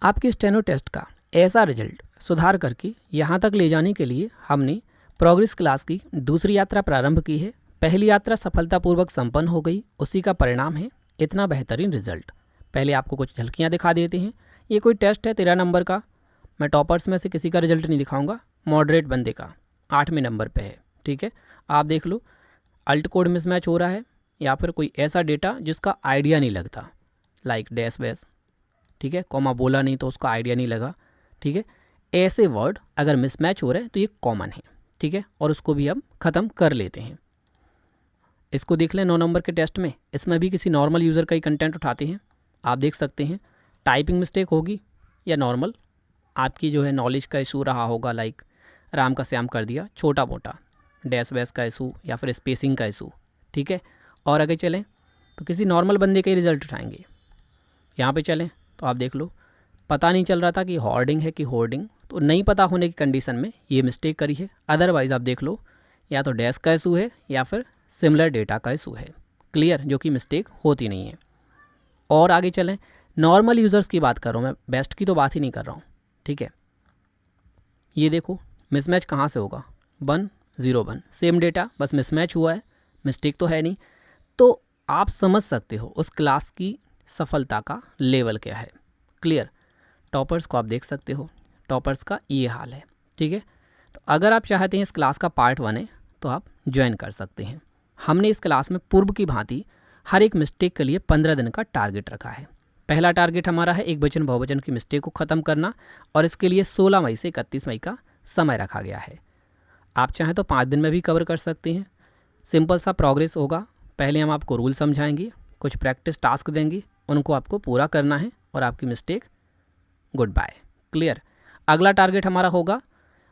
आपके steno test का ऐसा रिजल्ट सुधार करके यहाँ तक ले जाने के लिए हमने प्रोग्रेस क्लास की दूसरी यात्रा प्रारंभ की है। पहली यात्रा सफलतापूर्वक संपन्न हो गई, उसी का परिणाम है इतना बेहतरीन रिजल्ट। पहले आपको कुछ झलकियाँ दिखा देते हैं। ये कोई टेस्ट है 13 नंबर का। मैं टॉपर्स में से किसी का रिजल्ट नहीं दिखाऊंगा, मॉडरेट बंदे का 8वें नंबर पे है, ठीक है। आप देख लो, अल्ट कोड मिसमैच हो रहा है या फिर कोई ऐसा डेटा जिसका आइडिया नहीं लगता, लाइक डैश वैश, ठीक है, कॉमा बोला नहीं तो उसका आइडिया नहीं लगा, ठीक है। ऐसे वर्ड अगर मिसमैच हो रहे हैं तो ये कॉमन है, ठीक है, और उसको भी हम ख़त्म कर लेते हैं। इसको देख लें 9 नंबर के टेस्ट में, इसमें भी किसी नॉर्मल यूज़र का ही कंटेंट उठाते हैं। आप देख सकते हैं टाइपिंग मिस्टेक होगी या नॉर्मल आपकी जो है नॉलेज का इशू रहा होगा, लाइक राम का श्याम कर दिया, छोटा मोटा डैश वैश का इशू या फिर स्पेसिंग का इशू, ठीक है। और आगे चलें तो किसी नॉर्मल बंदे का ही रिजल्ट उठाएंगे। यहाँ पे चलें तो आप देख लो, पता नहीं चल रहा था कि होर्डिंग है कि होर्डिंग, तो नहीं पता होने की कंडीशन में ये मिस्टेक करी है। अदरवाइज़ आप देख लो, या तो डैश का इशू है या फिर सिमिलर डेटा का इशू है, क्लियर, जो कि मिस्टेक होती नहीं है। और आगे चलें, नॉर्मल यूज़र्स की बात कर रहा हूँ मैं, बेस्ट की तो बात ही नहीं कर रहा हूँ, ठीक है। ये देखो मिसमैच कहाँ से होगा, 1 0 1 सेम डेटा, बस मिसमैच हुआ है, मिस्टेक तो है नहीं। तो आप समझ सकते हो उस क्लास की सफलता का लेवल क्या है, क्लियर। टॉपर्स को आप देख सकते हो, टॉपर्स का ये हाल है, ठीक है। तो अगर आप चाहते हैं इस क्लास का पार्ट 1 है तो आप ज्वाइन कर सकते हैं। हमने इस क्लास में पूर्व की भांति हर एक मिस्टेक के लिए 15 दिन का टारगेट रखा है। पहला टारगेट हमारा है एक वचन बहुवचन की मिस्टेक को ख़त्म करना, और इसके लिए 16 मई से 31 मई का समय रखा गया है। आप चाहें तो 5 दिन में भी कवर कर सकते हैं। सिंपल सा प्रोग्रेस होगा। पहले हम आपको रूल समझाएंगे, कुछ प्रैक्टिस टास्क देंगे, उनको आपको पूरा करना है और आपकी मिस्टेक गुड बाय, क्लियर। अगला टारगेट हमारा होगा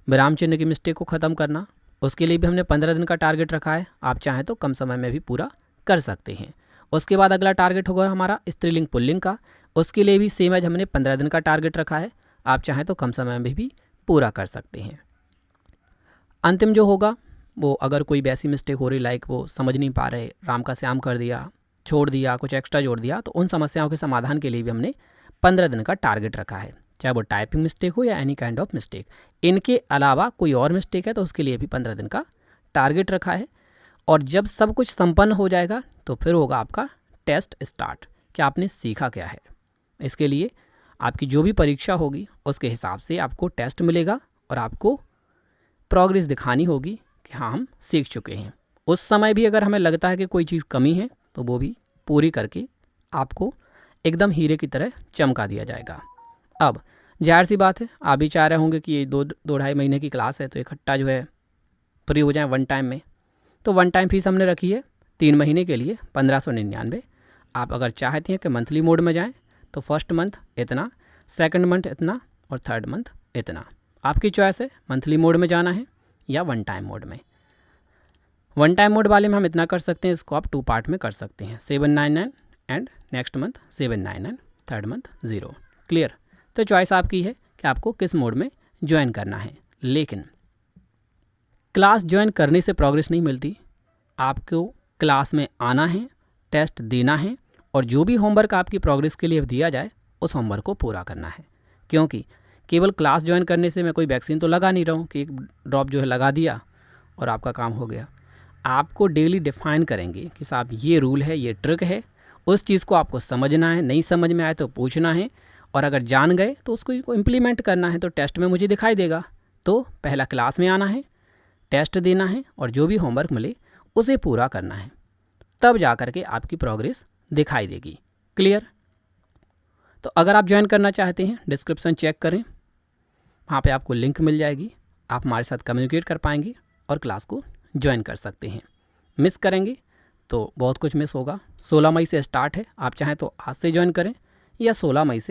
विराम चिन्ह की मिस्टेक को ख़त्म करना। उसके लिए भी हमने 15 दिन का टारगेट रखा है। आप चाहें तो कम समय में भी पूरा कर सकते हैं। उसके बाद अगला टारगेट होगा हमारा स्त्रीलिंग पुल्लिंग का। उसके लिए भी सेम एज हमने 15 दिन का टारगेट रखा है। आप चाहें तो कम समय में भी पूरा कर सकते हैं। अंतिम जो होगा वो, अगर कोई वैसी मिस्टेक हो रही लाइक वो समझ नहीं पा रहे, राम का श्याम कर दिया, छोड़ दिया, कुछ एक्स्ट्रा जोड़ दिया, तो उन समस्याओं के समाधान के लिए भी हमने 15 दिन का टारगेट रखा है, चाहे वो टाइपिंग मिस्टेक हो या एनी काइंड ऑफ मिस्टेक। इनके अलावा कोई और मिस्टेक है तो उसके लिए भी 15 दिन का टारगेट रखा है। और जब सब कुछ संपन्न हो जाएगा तो फिर होगा आपका टेस्ट स्टार्ट, कि आपने सीखा क्या है। इसके लिए आपकी जो भी परीक्षा होगी उसके हिसाब से आपको टेस्ट मिलेगा और आपको प्रोग्रेस दिखानी होगी कि हाँ हम सीख चुके हैं। उस समय भी अगर हमें लगता है कि कोई चीज़ कमी है तो वो भी पूरी करके आपको एकदम हीरे की तरह चमका दिया जाएगा। अब जाहिर सी बात है, आप भी चाह रहे होंगे कि ये 2-2.5 महीने की क्लास है तो इकट्ठा जो है फ्री हो जाए वन टाइम में। तो वन टाइम फीस हमने रखी है 3 महीने के लिए 1599। आप अगर चाहते हैं कि मंथली मोड में जाएं तो फर्स्ट मंथ इतना, सेकंड मंथ इतना और थर्ड मंथ इतना, आपकी चॉइस है मंथली मोड में जाना है या वन टाइम मोड में। वन टाइम मोड वाले में हम इतना कर सकते हैं, इसको आप 2 पार्ट में कर सकते हैं, 799 and next month 799, third month 0, clear. तो चॉइस आपकी है कि आपको किस मोड में ज्वाइन करना है। लेकिन क्लास ज्वाइन करने से प्रोग्रेस नहीं मिलती, आपको क्लास में आना है, टेस्ट देना है और जो भी होमवर्क आपकी प्रोग्रेस के लिए दिया जाए उस होमवर्क को पूरा करना है। क्योंकि केवल क्लास ज्वाइन करने से मैं कोई वैक्सीन तो लगा नहीं रहा हूँ कि एक ड्रॉप जो है लगा दिया और आपका काम हो गया। आपको डेली डिफाइन करेंगे कि साहब ये रूल है, ये ट्रिक है, उस चीज़ को आपको समझना है, नहीं समझ में आए तो पूछना है, और अगर जान गए तो उसको इम्प्लीमेंट करना है। तो टेस्ट में मुझे दिखाई देगा। तो पहला क्लास में आना है, टेस्ट देना है और जो भी होमवर्क मिले उसे पूरा करना है, तब जा कर के आपकी प्रोग्रेस दिखाई देगी, क्लियर। तो अगर आप ज्वाइन करना चाहते हैं डिस्क्रिप्शन चेक करें, वहाँ पे आपको लिंक मिल जाएगी, आप हमारे साथ कम्युनिकेट कर पाएंगे और क्लास को ज्वाइन कर सकते हैं। मिस करेंगे तो बहुत कुछ मिस होगा। 16 मई से स्टार्ट है, आप चाहें तो आज से ज्वाइन करें या 16 मई से